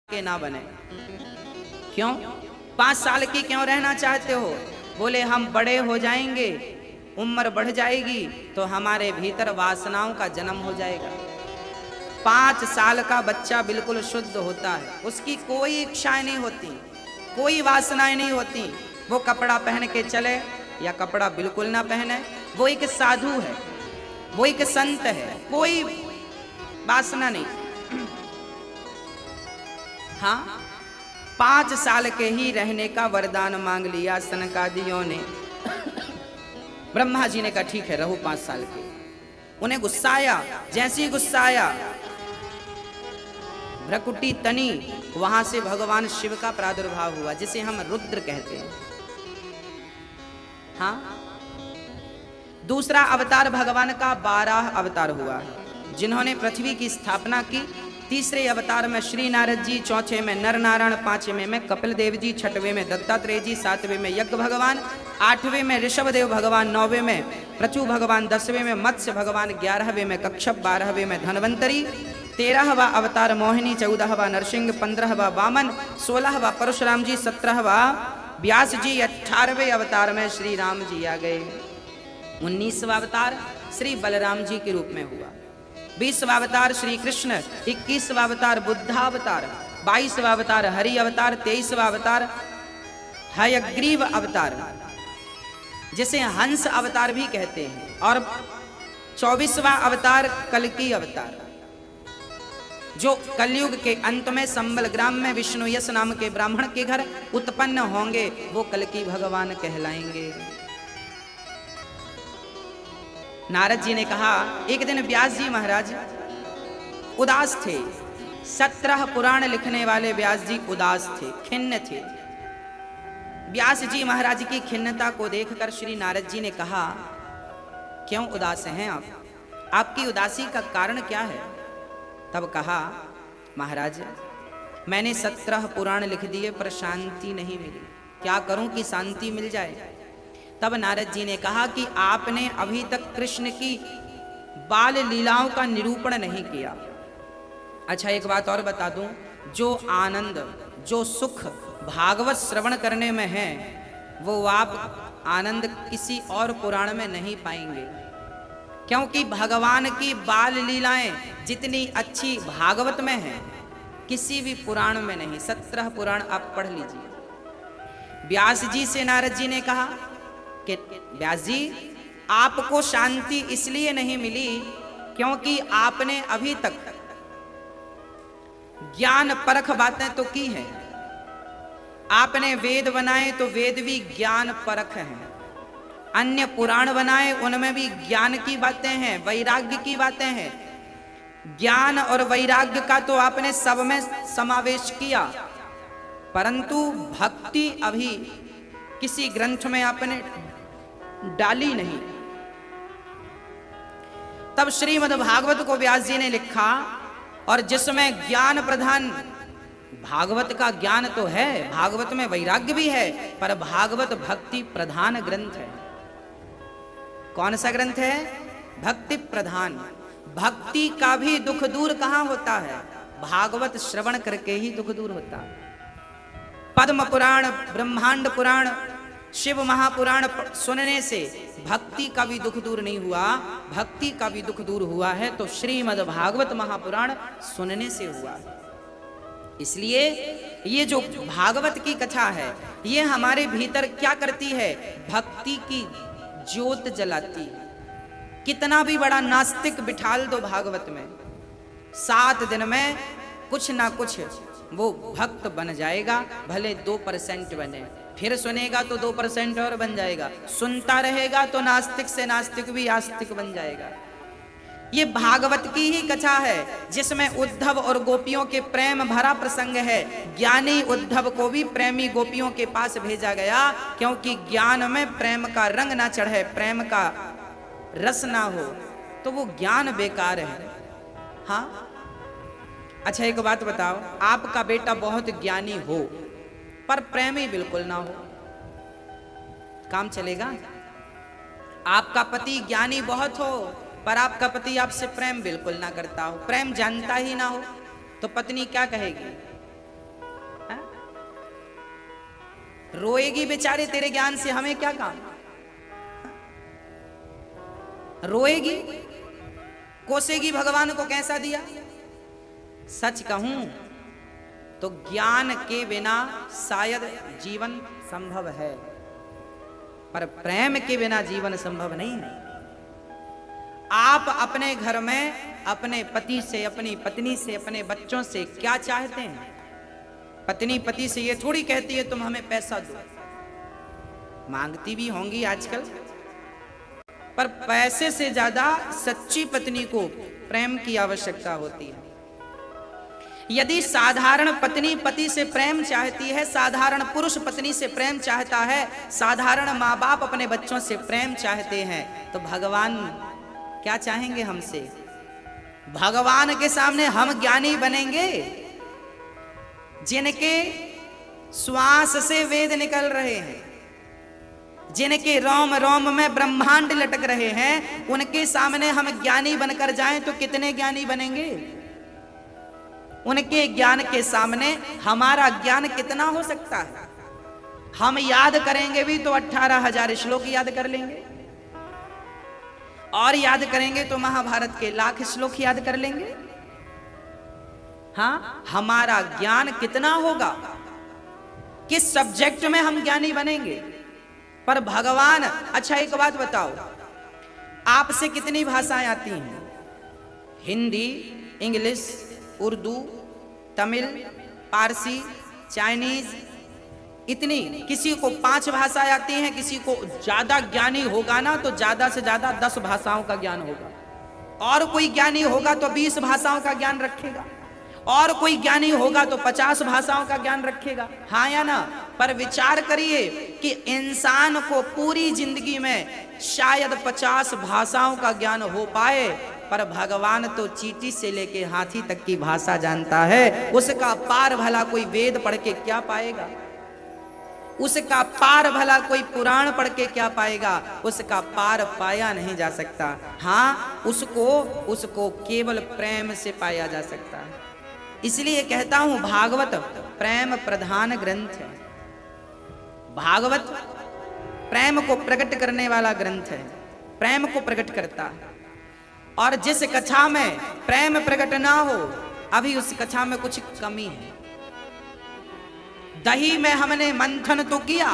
के ना बने। क्यों? 5 साल की क्यों रहना चाहते हो? बोले हम बड़े हो जाएंगे, उम्र बढ़ जाएगी तो हमारे भीतर वासनाओं का जन्म हो जाएगा। 5 साल का बच्चा बिल्कुल शुद्ध होता है, उसकी कोई इच्छाएं नहीं होती, कोई वासनाएं नहीं होती। वो कपड़ा पहन के चले या कपड़ा बिल्कुल ना पहने, वो एक साधु है, वो एक संत है, कोई वासना नहीं। हाँ, 5 साल के ही रहने का वरदान मांग लिया सनकादियों ने। ब्रह्मा जी ने कहा ठीक है रहो 5 साल के। उन्हें गुस्सा आया, जैसे ही गुस्सा आया भ्रकुटी तनी, वहां से भगवान शिव का प्रादुर्भाव हुआ, जिसे हम रुद्र कहते हैं। हाँ, दूसरा अवतार भगवान का 12 अवतार हुआ, जिन्होंने पृथ्वी की स्थापना की। तीसरे अवतार में श्री नारद जी, चौथे में नर नारायण, 5वें में कपिल देव जी, 6वें में दत्तात्रेय जी, 7वें में यज्ञ भगवान, 8वें में ऋषभ देव भगवान, 9वें में पृथु भगवान, 10वें में मत्स्य भगवान, 11वें में कच्छप, 12वें में धनवंतरी, 13वां अवतार मोहिनी, 14वां नरसिंह, 15वां वामन, 16वां परशुराम जी, 17वां व्यास जी, 18वें अवतार में श्री राम जी आ गए। 19वां अवतार श्री बलराम जी के रूप में हुआ। 20वां अवतार श्री कृष्ण, 21वां अवतार बुद्धावतार, 22वां अवतार हरि अवतार, 23वां अवतार हयग्रीव अवतार, जिसे हंस अवतार भी कहते हैं, और 24वां अवतार कल्कि अवतार, जो कलयुग के अंत में संबल ग्राम में विष्णु यश नाम के ब्राह्मण के घर उत्पन्न होंगे, वो कल्कि भगवान कहलाएंगे। नारद जी ने कहा, एक दिन व्यास जी महाराज उदास थे। 17 पुराण लिखने वाले व्यास जी उदास थे, खिन्न थे। व्यास जी महाराज की खिन्नता को देखकर श्री नारद जी ने कहा, क्यों उदास हैं आप? आपकी उदासी का कारण क्या है? तब कहा, महाराज मैंने 17 पुराण लिख दिए पर शांति नहीं मिली, क्या करूं कि शांति मिल जाए? तब नारद जी ने कहा कि आपने अभी तक कृष्ण की बाल लीलाओं का निरूपण नहीं किया। अच्छा एक बात और बता दूं, जो आनंद, जो सुख भागवत श्रवण करने में है, वो आप आनंद किसी और पुराण में नहीं पाएंगे, क्योंकि भगवान की बाल लीलाएं जितनी अच्छी भागवत में है, किसी भी पुराण में नहीं। 17 पुराण आप पढ़ लीजिए। व्यास जी से नारद जी ने कहा कि व्यास जी आपको शांति इसलिए नहीं मिली क्योंकि आपने अभी तक ज्ञान परख बातें तो की हैं। आपने वेद बनाए तो वेद भी ज्ञान परख हैं, अन्य पुराण बनाए उनमें भी ज्ञान की बातें हैं, वैराग्य की बातें हैं। ज्ञान और वैराग्य का तो आपने सब में समावेश किया, परंतु भक्ति अभी किसी ग्रंथ में आपने डाली नहीं। तब श्रीमद् भागवत को व्यास जी ने लिखा, और जिसमें ज्ञान प्रधान, भागवत का ज्ञान तो है, भागवत में वैराग्य भी है, पर भागवत भक्ति प्रधान ग्रंथ है। कौन सा ग्रंथ है? भक्ति प्रधान। भक्ति का भी दुख दूर कहां होता है? भागवत श्रवण करके ही दुख दूर होता है। पद्म पुराण, ब्रह्मांड पुराण, शिव महापुराण सुनने से भक्ति का भी दुख दूर नहीं हुआ, भक्ति का भी दुख दूर हुआ है तो श्रीमद् भागवत महापुराण सुनने से हुआ। इसलिए ये जो भागवत की कथा है, ये हमारे भीतर क्या करती है? भक्ति की ज्योत जलाती है। कितना भी बड़ा नास्तिक बिठाल दो भागवत में, 7 दिन में कुछ ना कुछ वो भक्त बन जाएगा, भले 2% बने, फिर सुनेगा तो 2% और बन जाएगा, सुनता रहेगा तो नास्तिक से नास्तिक भी आस्तिक बन जाएगा। ये भागवत की ही कथा है, जिसमें उद्धव और गोपियों के प्रेम भरा प्रसंग है। ज्ञानी उद्धव को भी प्रेमी गोपियों के पास भेजा गया, क्योंकि ज्ञान में प्रेम का रंग ना चढ़े, प्रेम का रस ना हो तो वो ज्ञान बेकार है। हाँ, अच्छा एक बात बताओ, आपका बेटा बहुत ज्ञानी हो पर प्रेमी बिल्कुल ना हो, काम चलेगा? आपका पति ज्ञानी बहुत हो पर आपका पति आपसे प्रेम बिल्कुल ना करता हो, प्रेम जानता ही ना हो, तो पत्नी क्या कहेगी? रोएगी बेचारे तेरे ज्ञान से, हमें क्या काम। रोएगी, कोसेगी भगवान को कैसा दिया। सच कहूं तो ज्ञान के बिना शायद जीवन संभव है, पर प्रेम के बिना जीवन संभव नहीं है। आप अपने घर में अपने पति से, अपनी पत्नी से, अपने बच्चों से क्या चाहते हैं। पत्नी पति से ये थोड़ी कहती है तुम हमें पैसा दो, मांगती भी होंगी आजकल, पर पैसे से ज्यादा सच्ची पत्नी को प्रेम की आवश्यकता होती है। यदि साधारण पत्नी पति से प्रेम चाहती है, साधारण पुरुष पत्नी से प्रेम चाहता है, साधारण माँ बाप अपने बच्चों से प्रेम चाहते हैं, तो भगवान क्या चाहेंगे हमसे। भगवान के सामने हम ज्ञानी बनेंगे जिनके श्वास से वेद निकल रहे हैं, जिनके रोम रोम में ब्रह्मांड लटक रहे हैं, उनके सामने हम ज्ञानी बनकर जाएं तो कितने ज्ञानी बनेंगे। उनके ज्ञान के सामने हमारा ज्ञान कितना हो सकता है। हम याद करेंगे भी तो 18,000 श्लोक याद कर लेंगे, और याद करेंगे तो महाभारत के लाख श्लोक याद कर लेंगे। हाँ, हमारा ज्ञान कितना होगा, किस सब्जेक्ट में हम ज्ञानी बनेंगे। पर भगवान, अच्छा एक बात बताओ, आपसे कितनी भाषाएं आती हैं। हिंदी, इंग्लिश, उर्दू, तमिल, पारसी, चाइनीज, इतनी। किसी को 5 भाषाएं आती हैं, किसी को ज्यादा ज्ञानी होगा ना तो ज्यादा से ज्यादा 10 भाषाओं का ज्ञान होगा, और कोई ज्ञानी होगा तो 20 भाषाओं का ज्ञान रखेगा, और कोई ज्ञानी होगा तो 50 भाषाओं का ज्ञान रखेगा। हाँ या ना। पर विचार करिए कि इंसान को पूरी जिंदगी में शायद 50 भाषाओं का ज्ञान हो पाए, पर भगवान तो चींटी से लेके हाथी तक की भाषा जानता है। उसका पार भला कोई वेद पढ़ के क्या पाएगा, उसका पार भला कोई पुराण पढ़ के क्या पाएगा, उसका पार पाया नहीं जा सकता। हाँ, उसको केवल प्रेम से पाया जा सकता है। इसलिए कहता हूं भागवत प्रेम प्रधान ग्रंथ है। भागवत प्रेम को प्रकट करने वाला ग्रंथ है, प्रेम को प्रकट करता है। और जिस कथा में प्रेम प्रकट ना हो, अभी उस कथा में कुछ कमी है। दही में हमने मंथन तो किया,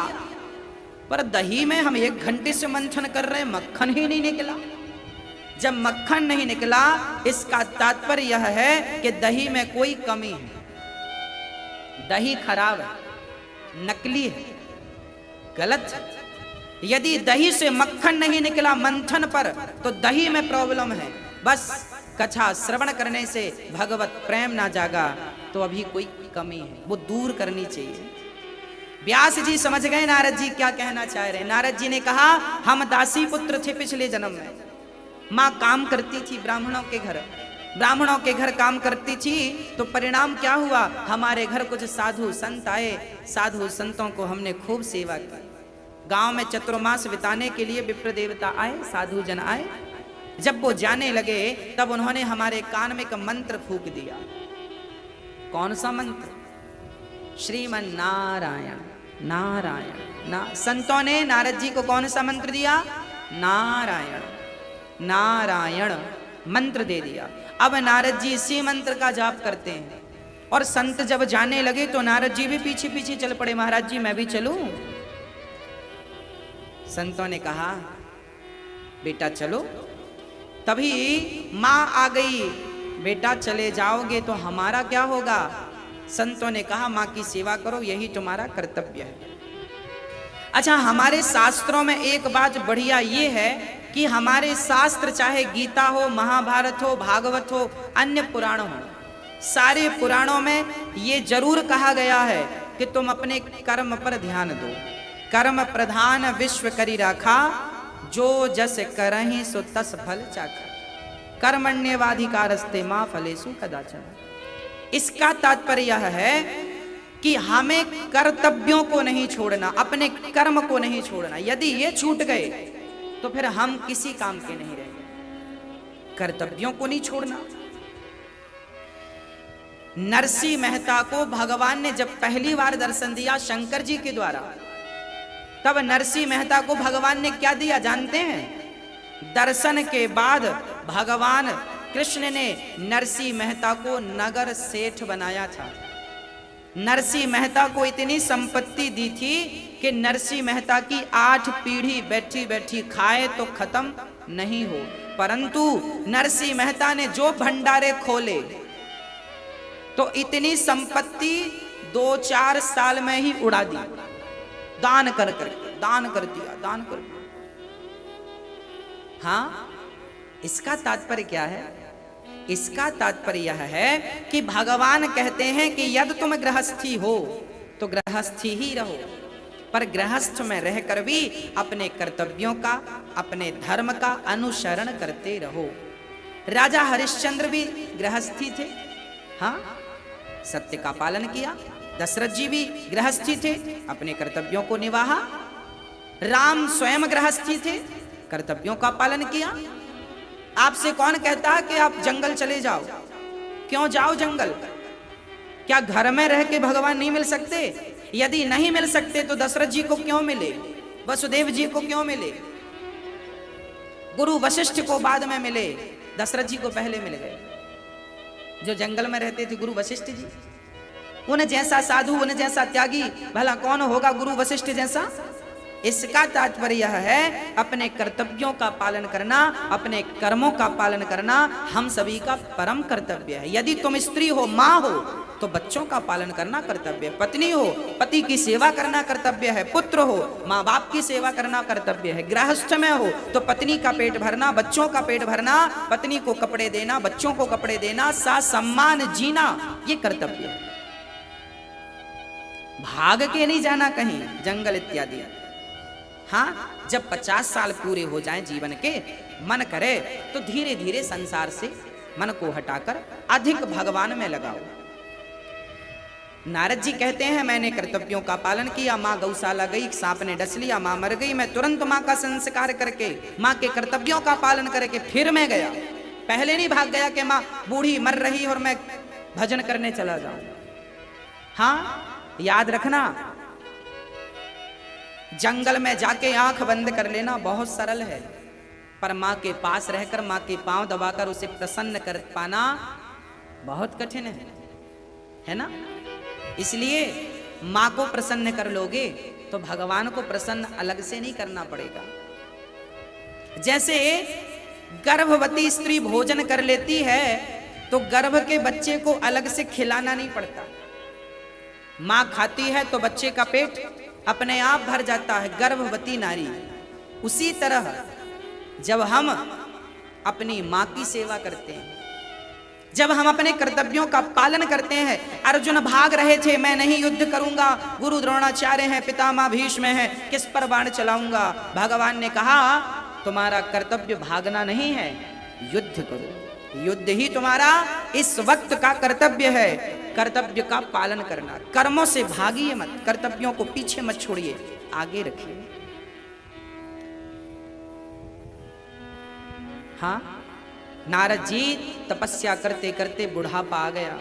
पर दही में हम 1 घंटे से मंथन कर रहे हैं, मक्खन ही नहीं निकला। जब मक्खन नहीं निकला, इसका तात्पर्य यह है कि दही में कोई कमी है, दही खराब है, नकली है, गलत है। यदि दही से मक्खन नहीं निकला मंथन पर, तो दही में प्रॉब्लम है। बस कथा श्रवण करने से भगवत प्रेम ना जागा तो अभी कोई कमी है, वो दूर करनी चाहिए। व्यास जी समझ गए नारद जी क्या कहना चाह रहे हैं। नारद जी ने कहा, हम दासी पुत्र थे पिछले जन्म में। माँ काम करती थी ब्राह्मणों के घर काम करती थी, तो परिणाम क्या हुआ, हमारे घर कुछ साधु संत आए। साधु संतों को हमने खूब सेवा की। गांव में चतुर्मास बिताने के लिए विप्र देवता आए, साधु जन आए। जब वो जाने लगे तब उन्होंने हमारे कान में एक मंत्र फूंक दिया। कौन सा मंत्र? श्रीमन नारायण नारायण ना। संतों ने नारद जी को कौन सा मंत्र दिया? नारायण नारायण मंत्र दे दिया। अब नारद जी इसी मंत्र का जाप करते हैं, और संत जब जाने लगे तो नारद जी भी पीछे पीछे चल पड़े। महाराज जी मैं भी चलूं? संतों ने कहा बेटा चलो। तभी मां आ गई, बेटा चले जाओगे तो हमारा क्या होगा? संतों ने कहा मां की सेवा करो, यही तुम्हारा कर्तव्य है। अच्छा, हमारे शास्त्रों में एक बात बढ़िया ये है कि हमारे शास्त्र चाहे गीता हो, महाभारत हो, भागवत हो, अन्य पुराण हो, सारे पुराणों में ये जरूर कहा गया है कि तुम अपने कर्म पर ध्यान दो। कर्म प्रधान विश्व करी राखा, जो जस करहि सो तस फल चाखा। कर्मण्यवाधिकारस्ते मां फलेषु कदाचन। इसका तात्पर्य यह है कि हमें कर्तव्यों को नहीं छोड़ना, अपने कर्म को नहीं छोड़ना। यदि ये छूट गए तो फिर हम किसी काम के नहीं रहेंगे। कर्तव्यों को नहीं छोड़ना। नरसिंह मेहता को भगवान ने जब पहली बार दर्शन दिया शंकर जी के द्वारा, तब नरसिंह मेहता को भगवान ने क्या दिया जानते हैं? दर्शन के बाद भगवान कृष्ण ने नरसिंह मेहता को नगर सेठ बनाया था। नरसिंह मेहता को इतनी संपत्ति दी थी कि नरसिंह मेहता की 8 पीढ़ी बैठी बैठी खाए तो खत्म नहीं हो, परंतु नरसिंह मेहता ने जो भंडारे खोले तो इतनी संपत्ति 2-4 साल में ही उड़ा दी, दान कर करके, दान कर दिया। हाँ, इसका तात्पर्य क्या है? इसका तात्पर्य यह है कि भगवान कहते हैं कि यदि तुम गृहस्थी हो तो गृहस्थी ही रहो, पर गृहस्थ में रहकर भी अपने कर्तव्यों का, अपने धर्म का अनुसरण करते रहो। राजा हरिश्चंद्र भी गृहस्थी थे, हाँ, सत्य का पालन किया। दशरथ जी भी गृहस्थी थे, अपने कर्तव्यों को निभाया। राम स्वयं गृहस्थी थे, कर्तव्यों का पालन किया। आपसे कौन कहता है कि आप जंगल चले जाओ? क्यों जाओ जंगल? क्या घर में रह के भगवान नहीं मिल सकते? यदि नहीं मिल सकते तो दशरथ जी को क्यों मिले, वसुदेव जी को क्यों मिले? गुरु वशिष्ठ को बाद में मिले, दशरथ जी को पहले मिल गए। जो जंगल में रहते थे गुरु वशिष्ठ जी, उन्हें जैसा साधु, उन्हें जैसा त्यागी भला कौन होगा गुरु वशिष्ठ जैसा? इसका तात्पर्य यह है अपने कर्तव्यों का पालन करना, अपने कर्मों का पालन करना हम सभी का परम कर्तव्य है। यदि तुम स्त्री हो, माँ हो, तो बच्चों का पालन करना कर्तव्य है। पत्नी हो, पति की सेवा करना कर्तव्य है। पुत्र हो, माँ बाप की सेवा करना कर्तव्य है। गृहस्थ में हो तो पत्नी का पेट भरना, बच्चों का पेट भरना, पत्नी को कपड़े देना, बच्चों को कपड़े देना, सा सम्मान जीना, ये कर्तव्य है। भाग के नहीं जाना कहीं जंगल इत्यादि। हाँ, जब 50 साल पूरे हो जाएं जीवन के, मन करे तो धीरे धीरे संसार से मन को हटाकर अधिक भगवान में लगाओ। नारद जी कहते हैं मैंने कर्तव्यों का पालन किया, माँ गौशाला गई, सांप ने डस लिया, माँ मर गई, मैं तुरंत माँ का संस्कार करके, माँ के कर्तव्यों का पालन करके फिर मैं गया। पहले नहीं भाग गया कि माँ बूढ़ी मर रही और मैं भजन करने चला जाऊं। हाँ, याद रखना, जंगल में जाके आंख बंद कर लेना बहुत सरल है, पर माँ के पास रहकर माँ के पांव दबाकर उसे प्रसन्न कर पाना बहुत कठिन है ना? इसलिए माँ को प्रसन्न कर लोगे तो भगवान को प्रसन्न अलग से नहीं करना पड़ेगा। जैसे गर्भवती स्त्री भोजन कर लेती है तो गर्भ के बच्चे को अलग से खिलाना नहीं पड़ता। माँ खाती है तो बच्चे का पेट अपने आप भर जाता है, गर्भवती नारी। उसी तरह जब हम अपनी माँ की सेवा करते हैं, जब हम अपने कर्तव्यों का पालन करते हैं। अर्जुन भाग रहे थे, मैं नहीं युद्ध करूंगा, गुरु द्रोणाचार्य हैं, पितामह भीष्म हैं, किस पर बाण चलाऊंगा? भगवान ने कहा तुम्हारा कर्तव्य भागना नहीं है, युद्ध करो। युद्ध ही तुम्हारा इस वक्त का कर्तव्य है, कर्तव्य का पालन करना। कर्मों से भागिए मत, कर्तव्यों को पीछे मत छोड़िए, आगे रखिए। हाँ, नारद जी तपस्या करते करते बुढ़ापा आ गया।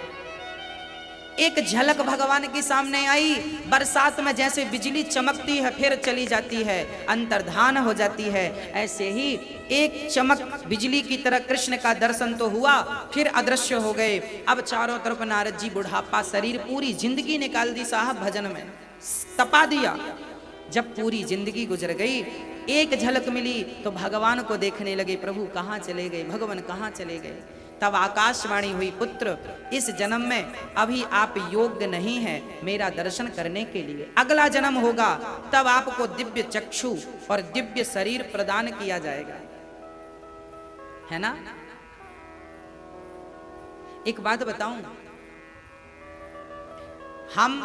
एक झलक भगवान के सामने आई, बरसात में जैसे बिजली चमकती है फिर चली जाती है, अंतर्धान हो जाती है, ऐसे ही एक चमक बिजली की तरह कृष्ण का दर्शन तो हुआ, फिर अदृश्य हो गए। अब चारों तरफ नारद जी बुढ़ापा, शरीर, पूरी जिंदगी निकाल दी साहब भजन में, तपा दिया। जब पूरी जिंदगी गुजर गई, एक झलक मिली तो भगवान को देखने लगे, प्रभु कहाँ चले गए, भगवान कहाँ चले गए? तब आकाशवाणी हुई, पुत्र इस जन्म में अभी आप योग्य नहीं हैं मेरा दर्शन करने के लिए, अगला जन्म होगा तब आपको दिव्य चक्षु और दिव्य शरीर प्रदान किया जाएगा, है ना? एक बात बताऊं, हम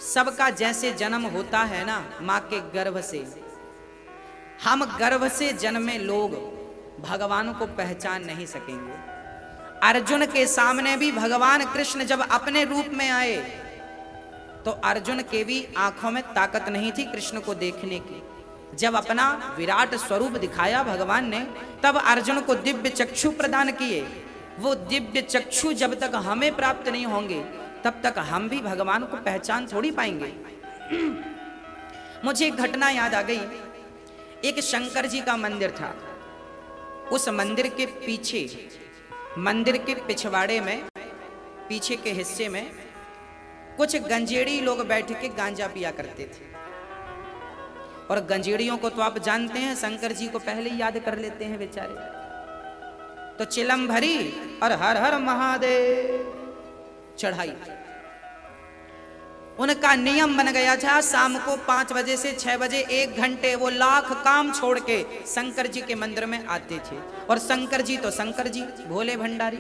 सबका जैसे जन्म होता है ना माँ के गर्भ से, हम गर्भ से जन्मे लोग भगवान को पहचान नहीं सकेंगे। अर्जुन के सामने भी भगवान कृष्ण जब अपने रूप में आए तो अर्जुन के भी आंखों में ताकत नहीं थी कृष्ण को देखने की। जब अपना विराट स्वरूप दिखाया भगवान ने, तब अर्जुन को दिव्य चक्षु प्रदान किए। वो दिव्य चक्षु जब तक हमें प्राप्त नहीं होंगे तब तक हम भी भगवान को पहचान थोड़ी पाएंगे। मुझे एक घटना याद आ गई। एक शंकर जी का मंदिर था। उस मंदिर के पीछे, मंदिर के पिछवाड़े में, पीछे के हिस्से में कुछ गंजेड़ी लोग बैठ के गांजा पिया करते थे। और गंजेड़ियों को तो आप जानते हैं, शंकर जी को पहले ही याद कर लेते हैं बेचारे। तो चिलम भरी और हर हर महादेव चढ़ाई। उनका नियम बन गया था, शाम को 5 बजे से 6 बजे 1 घंटे वो लाख काम छोड़ के शंकर जी के मंदिर में आते थे। और शंकर जी तो शंकर जी, भोले भंडारी,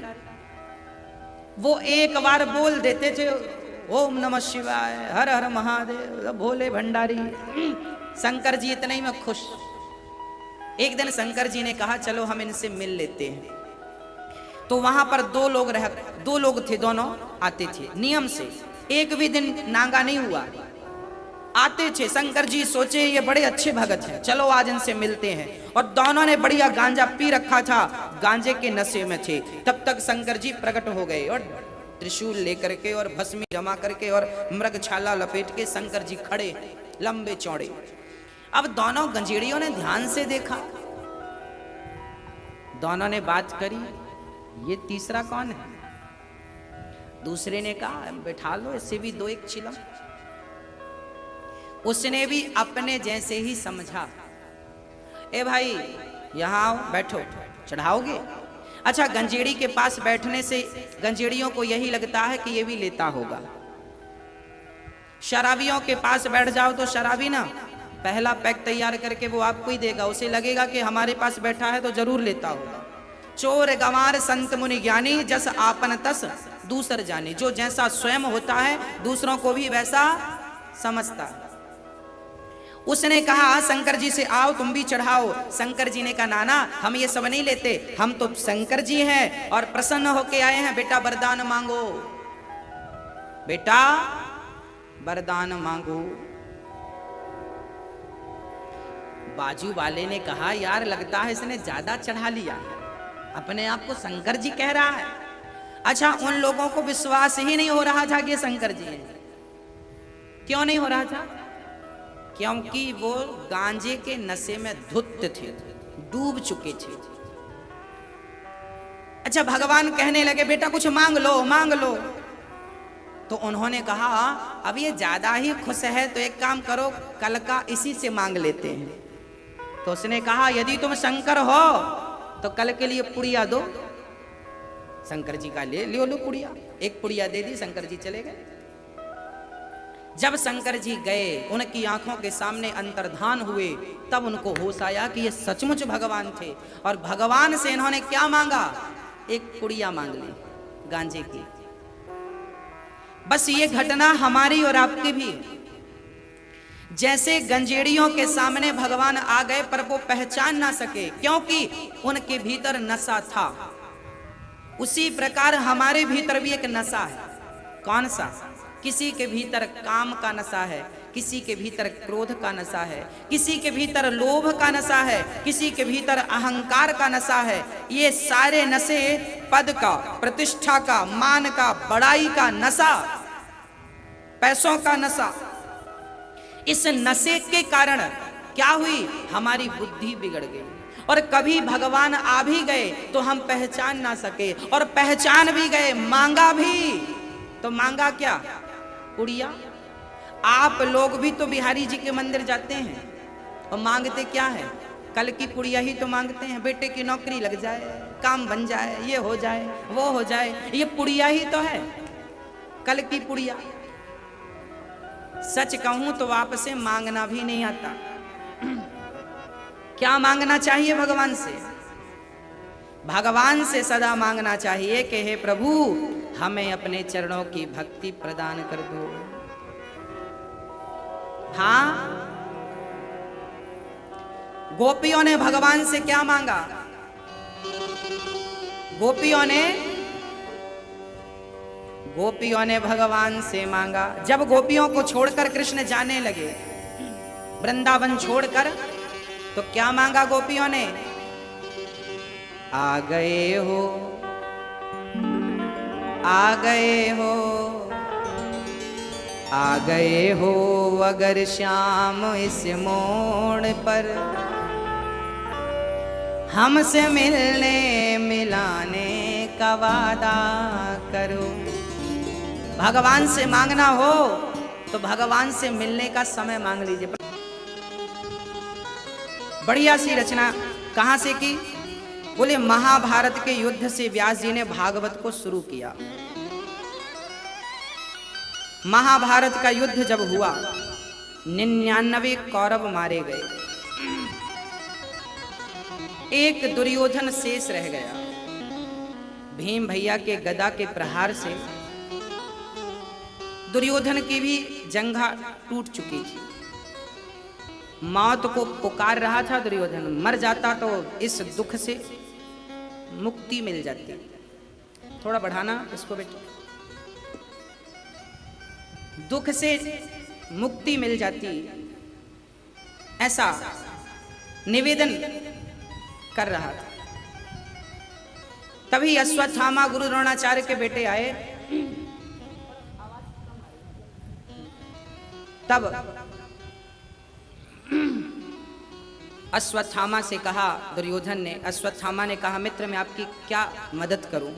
वो एक बार बोल देते थे ओम नमः शिवाय, हर हर महादेव, भोले भंडारी। शंकर जी इतने ही में खुश। एक दिन शंकर जी ने कहा चलो हम इनसे मिल लेते हैं। तो वहां पर 2 लोग थे, दोनों आते थे नियम से। एक भी दिन नांगा नहीं हुआ, आते थे। शंकर जी सोचे ये बड़े अच्छे भगत हैं, चलो आज इनसे मिलते हैं। और दोनों ने बढ़िया गांजा पी रखा था, गांजे के नशे में थे। तब तक शंकर जी प्रकट हो गए और त्रिशूल लेकर के और भस्मी जमा करके और मृग छाला लपेट के शंकर जी खड़े, लंबे चौड़े। अब दोनों गंजेड़ियों ने ध्यान से देखा, दोनों ने बात करी, ये तीसरा कौन है? दूसरे ने कहा बैठा लो, इससे भी 2-1 चिलम। उसने भी अपने जैसे ही समझा, ए भाई यहां आओ, बैठो, चढ़ाओगे? अच्छा, गंजेड़ी के पास बैठने से गंजेड़ियों को यही लगता है कि ये भी लेता होगा। शराबियों के पास बैठ जाओ तो शराबी ना पहला पैक तैयार करके वो आपको ही देगा, उसे लगेगा कि हमारे पास बैठा है तो जरूर लेता होगा। चोर गंवार संत मुनि ज्ञानी, जस आपन तस दूसर जाने। जो जैसा स्वयं होता है दूसरों को भी वैसा समझता है। उसने कहा शंकर जी से आओ तुम भी चढ़ाओ। शंकर जी ने कहा नाना हम ये सब नहीं लेते, हम तो शंकर जी हैं और प्रसन्न होके आए हैं। बेटा वरदान मांगो, बेटा वरदान मांगो। बाजू वाले ने कहा यार लगता है इसने ज्यादा चढ़ा लिया, अपने आप को शंकर जी कह रहा है। अच्छा, उन लोगों को विश्वास ही नहीं हो रहा था कि ये शंकर जी हैं। क्यों नहीं हो रहा था? क्योंकि वो गांजे के नशे में धुत थे, डूब चुके थे। अच्छा, भगवान कहने लगे बेटा कुछ मांग लो, मांग लो। तो उन्होंने कहा अब ये ज्यादा ही खुश है तो एक काम करो, कल का इसी से मांग लेते हैं। तो उसने कहा यदि तुम शंकर हो तो कल के लिए पुड़िया दो। शंकर जी का ले लो पुड़िया। एक पुड़िया दे दी, शंकर जी चले गए। जब शंकर जी गए, उनकी आंखों के सामने अंतर्धान हुए, तब उनको होश आया कि ये सचमुच भगवान थे। और भगवान से इन्होंने क्या मांगा? एक पुड़िया मांग ली गांजे की। बस ये घटना हमारी और आपकी भी, जैसे गंजेड़ियों के सामने भगवान आ गए पर वो पहचान ना सके क्योंकि उनके भीतर नशा था, उसी प्रकार हमारे भीतर भी एक नशा है। कौन सा? किसी के भीतर काम का नशा है, किसी के भीतर क्रोध का नशा है, किसी के भीतर लोभ का नशा है, किसी के भीतर अहंकार का नशा है। ये सारे नशे पद का, प्रतिष्ठा का, मान का, बड़ाई का नशा, पैसों का नशा। इस नशे के कारण क्या हुई? हमारी बुद्धि बिगड़ गई। और कभी भगवान आ भी गए तो हम पहचान ना सके, और पहचान भी गए, मांगा भी तो मांगा क्या? पुड़िया। आप लोग भी तो बिहारी जी के मंदिर जाते हैं और मांगते क्या है? कल की पुड़िया ही तो मांगते हैं। बेटे की नौकरी लग जाए, काम बन जाए, ये हो जाए, वो हो जाए, ये पुड़िया ही तो है, कल की पुड़िया। सच कहूं तो आपसे मांगना भी नहीं आता। क्या मांगना चाहिए भगवान से? भगवान से सदा मांगना चाहिए कि हे प्रभु हमें अपने चरणों की भक्ति प्रदान कर दो। हाँ, गोपियों ने भगवान से क्या मांगा? गोपियों ने भगवान से मांगा। जब गोपियों को छोड़कर कृष्ण जाने लगे, वृंदावन छोड़कर, तो क्या मांगा गोपियों ने? आ गए हो आ गए हो अगर श्याम इस मोड़ पर, हमसे मिलने मिलाने का वादा करो। भगवान से मांगना हो तो भगवान से मिलने का समय मांग लीजिए। बढ़िया सी रचना कहां से की? बोले महाभारत के युद्ध से व्यास जी ने भागवत को शुरू किया। महाभारत का युद्ध जब हुआ 99 कौरव मारे गए, एक दुर्योधन शेष रह गया। भीम भैया के गदा के प्रहार से दुर्योधन की भी जंघा टूट चुकी थी। मौत को पुकार रहा था दुर्योधन। मर जाता तो इस दुख से मुक्ति मिल जाती। थोड़ा बढ़ाना इसको बेटा। दुख से मुक्ति मिल जाती, ऐसा निवेदन कर रहा था। तभी अश्वत्थामा गुरु द्रोणाचार्य के बेटे आए। तब अश्वत्थामा से कहा दुर्योधन ने, अश्वत्थामा ने कहा मित्र मैं आपकी क्या मदद करूं?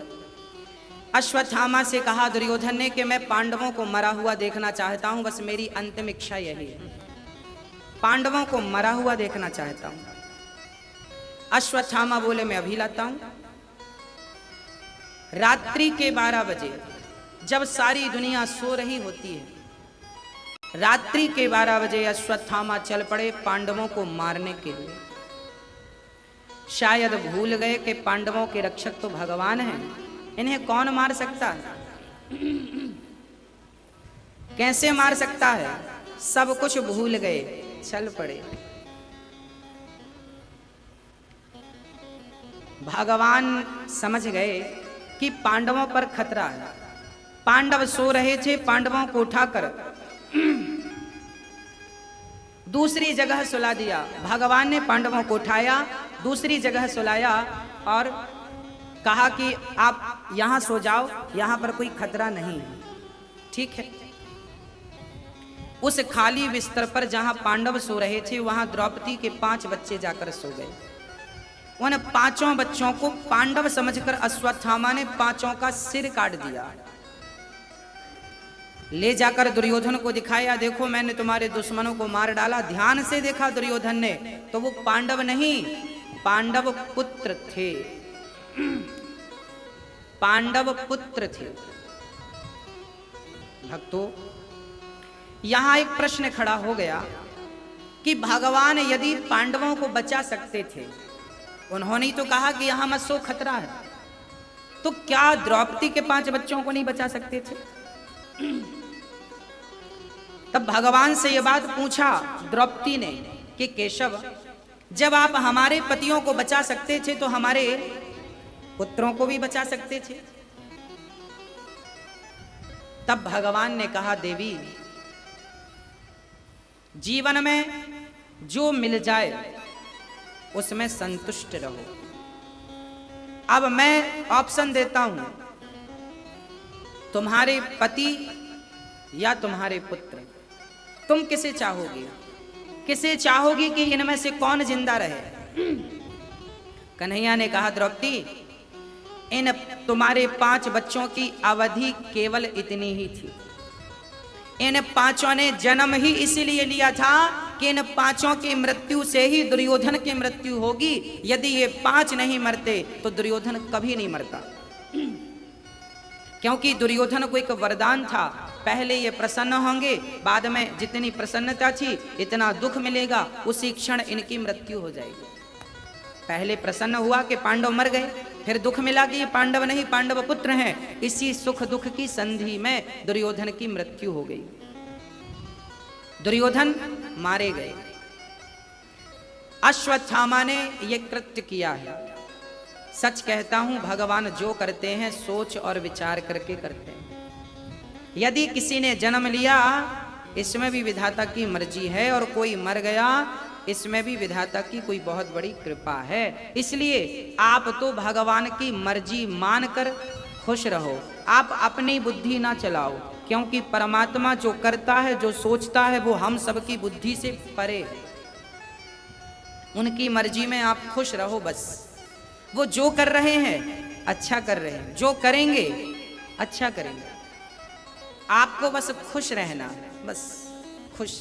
अश्वत्थामा से कहा दुर्योधन ने कि मैं पांडवों को मरा हुआ देखना चाहता हूं, बस मेरी अंतिम इच्छा यही है, पांडवों को मरा हुआ देखना चाहता हूं। अश्वत्थामा बोले मैं अभी लाता हूं। रात्रि के 12 बजे जब सारी दुनिया सो रही होती है, रात्रि के 12 बजे अश्वत्थामा चल पड़े पांडवों को मारने के लिए। शायद भूल गए कि पांडवों के रक्षक तो भगवान हैं, इन्हें कौन मार सकता है, कैसे मार सकता है, सब कुछ भूल गए, चल पड़े। भगवान समझ गए कि पांडवों पर खतरा है। पांडव सो रहे थे, पांडवों को उठाकर दूसरी जगह सुला दिया। भगवान ने पांडवों को उठाया, दूसरी जगह सुलाया और कहा कि आप यहां सो जाओ, यहां पर कोई खतरा नहीं है, ठीक है। उस खाली बिस्तर पर जहां पांडव सो रहे थे वहां द्रौपदी के 5 बच्चे जाकर सो गए। उन 5 बच्चों को पांडव समझकर अश्वत्थामा ने 5 का सिर काट दिया। ले जाकर दुर्योधन को दिखाया, देखो मैंने तुम्हारे दुश्मनों को मार डाला। ध्यान से देखा दुर्योधन ने तो वो पांडव नहीं, पांडव पुत्र थे, पांडव पुत्र थे। भक्तों, यहां एक प्रश्न खड़ा हो गया कि भगवान यदि पांडवों को बचा सकते थे, उन्होंने तो कहा कि यहां मत सो, खतरा है, तो क्या द्रौपदी के 5 बच्चों को नहीं बचा सकते थे? तब भगवान से यह बात पूछा द्रौपदी ने कि केशव, जब आप हमारे पतियों को बचा सकते थे तो हमारे पुत्रों को भी बचा सकते थे। तब भगवान ने कहा, देवी, जीवन में जो मिल जाए उसमें संतुष्ट रहो। अब मैं ऑप्शन देता हूं, तुम्हारे पति या तुम्हारे पुत्र, तुम किसे चाहोगे? किसे चाहोगी कि इनमें से कौन जिंदा रहे? कन्हैया ने कहा, द्रौपदी, इन तुम्हारे 5 बच्चों की अवधि केवल इतनी ही थी। इन 5 ने जन्म ही इसलिए लिया था कि इन 5 की मृत्यु से ही दुर्योधन की मृत्यु होगी। यदि ये 5 नहीं मरते तो दुर्योधन कभी नहीं मरता, क्योंकि दुर्योधन को एक वरदान था, पहले ये प्रसन्न होंगे, बाद में जितनी प्रसन्नता थी इतना दुख मिलेगा, उसी क्षण इनकी मृत्यु हो जाएगी। पहले प्रसन्न हुआ कि पांडव मर गए, फिर दुख मिला कि ये पांडव नहीं, पांडव पुत्र हैं। इसी सुख दुख की संधि में दुर्योधन की मृत्यु हो गई, दुर्योधन मारे गए। अश्वत्थामा ने यह कृत्य किया है। सच कहता हूं, भगवान जो करते हैं सोच और विचार करके करते हैं। यदि किसी ने जन्म लिया, इसमें भी विधाता की मर्जी है, और कोई मर गया, इसमें भी विधाता की कोई बहुत बड़ी कृपा है। इसलिए आप तो भगवान की मर्जी मानकर खुश रहो। आप अपनी बुद्धि ना चलाओ, क्योंकि परमात्मा जो करता है, जो सोचता है, वो हम सबकी बुद्धि से परे। उनकी मर्जी में आप खुश रहो बस। वो जो कर रहे हैं अच्छा कर रहे हैं, जो करेंगे अच्छा करेंगे। आपको बस खुश रहना, बस खुश।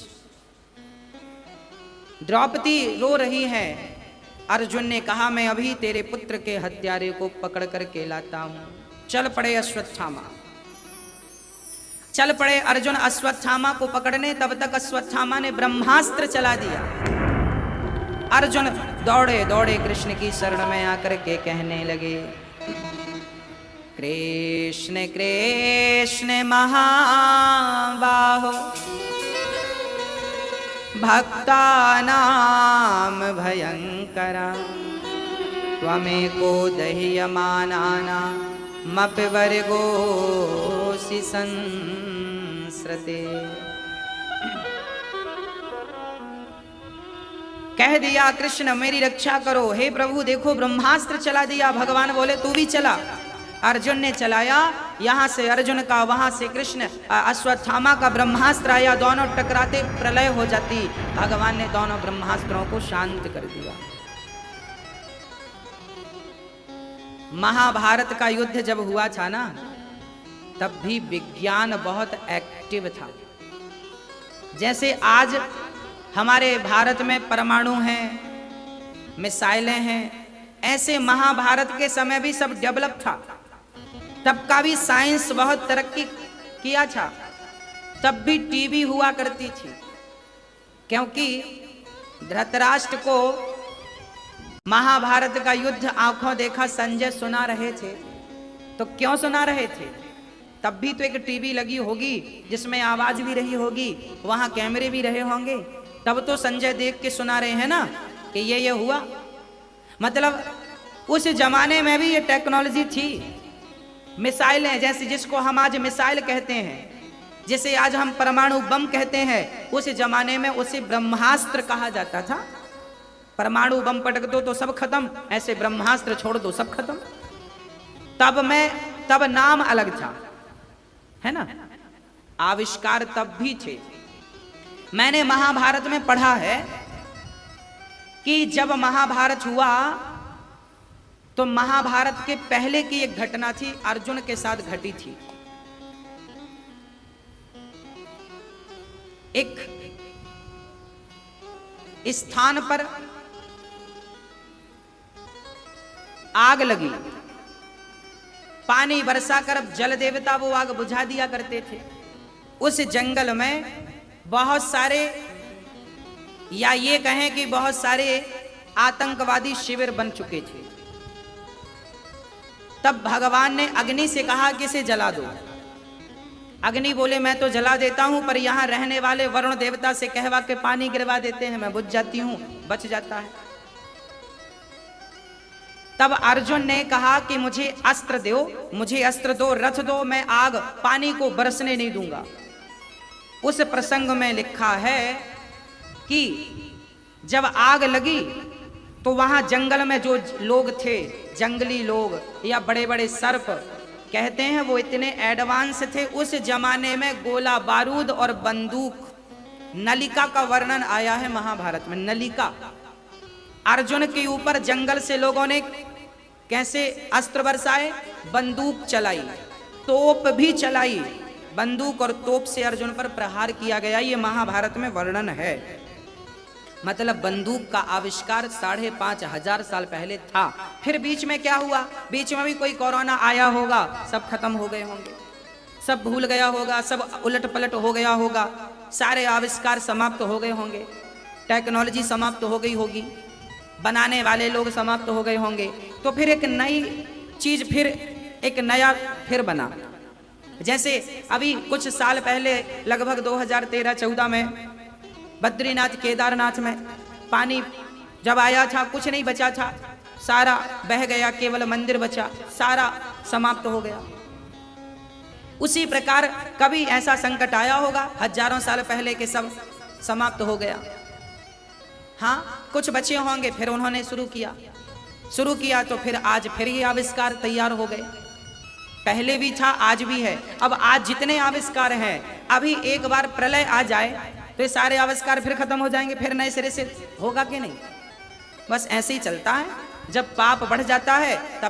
द्रौपदी रो रही है। अर्जुन ने कहा मैं अभी तेरे पुत्र के हत्यारे को पकड़ करके लाता हूं। चल पड़े अश्वत्थामा, चल पड़े अर्जुन अश्वत्थामा को पकड़ने। तब तक अश्वत्थामा ने ब्रह्मास्त्र चला दिया। अर्जुन दौड़े दौड़े कृष्ण की शरण में आकर के कहने लगे, कृष्ण कृष्ण महाबाहो भक्तानां भयंकरा, त्वमेको दह्यमानानामपि वर्गोऽसि संसृते। कह दिया कृष्ण मेरी रक्षा करो। हे प्रभु देखो ब्रह्मास्त्र चला दिया। भगवान बोले तू भी चला। अर्जुन ने चलाया। यहां से अर्जुन का, वहां से कृष्ण अश्वत्थामा का ब्रह्मास्त्र आया। दोनों टकराते प्रलय हो जाती। भगवान ने दोनों ब्रह्मास्त्रों को शांत कर दिया। महाभारत का युद्ध जब हुआ था ना, तब भी विज्ञान बहुत एक्टिव था। जैसे आज हमारे भारत में परमाणु हैं, मिसाइलें हैं, ऐसे महाभारत के समय भी सब डेवलप था। तब का भी साइंस बहुत तरक्की किया था। तब भी टीवी हुआ करती थी, क्योंकि धृतराष्ट्र को महाभारत का युद्ध आंखों देखा संजय सुना रहे थे। तो क्यों सुना रहे थे? तब भी तो एक टीवी लगी होगी जिसमें आवाज भी रही होगी, वहां कैमरे भी रहे होंगे, तब तो संजय देख के सुना रहे हैं ना कि ये हुआ। मतलब उस जमाने में भी ये टेक्नोलॉजी थी। मिसाइलें, जैसे जिसको हम आज मिसाइल कहते हैं, जिसे आज हम परमाणु बम कहते हैं, उस जमाने में उसे ब्रह्मास्त्र कहा जाता था। परमाणु बम पटक दो तो सब खत्म, ऐसे ब्रह्मास्त्र छोड़ दो सब खत्म। तब नाम अलग था, है ना। आविष्कार तब भी थे। मैंने महाभारत में पढ़ा है कि जब महाभारत हुआ तो महाभारत के पहले की एक घटना थी, अर्जुन के साथ घटी थी। एक स्थान पर आग लगी। पानी बरसा कर जल देवता वो आग बुझा दिया करते थे। उस जंगल में बहुत सारे, या ये कहें कि बहुत सारे आतंकवादी शिविर बन चुके थे। तब भगवान ने अग्नि से कहा कि इसे जला दो। अग्नि बोले मैं तो जला देता हूं, पर यहां रहने वाले वरुण देवता से कहवा के पानी गिरवा देते हैं, मैं बुझ जाती हूं, बच जाता है। तब अर्जुन ने कहा कि मुझे अस्त्र दो, मुझे अस्त्र दो, रथ दो, मैं आग पानी को बरसने नहीं दूंगा। उस प्रसंग में लिखा है कि जब आग लगी तो वहां जंगल में जो लोग थे, जंगली लोग या बड़े बड़े सर्प, कहते हैं वो इतने एडवांस थे। उस जमाने में गोला बारूद और बंदूक, नलिका का वर्णन आया है महाभारत में। नलिका, अर्जुन के ऊपर जंगल से लोगों ने कैसे अस्त्र बरसाए, बंदूक चलाई, तोप भी चलाई। बंदूक और तोप से अर्जुन पर प्रहार किया गया, ये महाभारत में वर्णन है। मतलब बंदूक का आविष्कार 5,500 साल पहले था। फिर बीच में क्या हुआ? बीच में भी कोई कोरोना आया होगा, सब खत्म हो गए होंगे, सब भूल गया होगा, सब उलट पलट हो गया होगा, सारे आविष्कार समाप्त हो गए होंगे, टेक्नोलॉजी समाप्त हो गई होगी, बनाने वाले लोग समाप्त हो गए होंगे। तो फिर एक नई चीज, फिर एक नया फिर बना। जैसे अभी कुछ साल पहले लगभग 2013-14 में बद्रीनाथ केदारनाथ में पानी जब आया था, कुछ नहीं बचा था, सारा बह गया, केवल मंदिर बचा, सारा समाप्त हो गया। उसी प्रकार कभी ऐसा संकट आया होगा हजारों साल पहले के सब समाप्त हो गया। हाँ, कुछ बचे होंगे, फिर उन्होंने शुरू किया तो फिर आज फिर ये आविष्कार तैयार हो गए। पहले भी था, आज भी है। अब आज जितने आविष्कार हैं, अभी एक बार प्रलय आ जाए तो ये सारे आविष्कार फिर खत्म हो जाएंगे, फिर नए सिरे से होगा कि नहीं? बस ऐसे ही चलता है। जब पाप बढ़ जाता है तब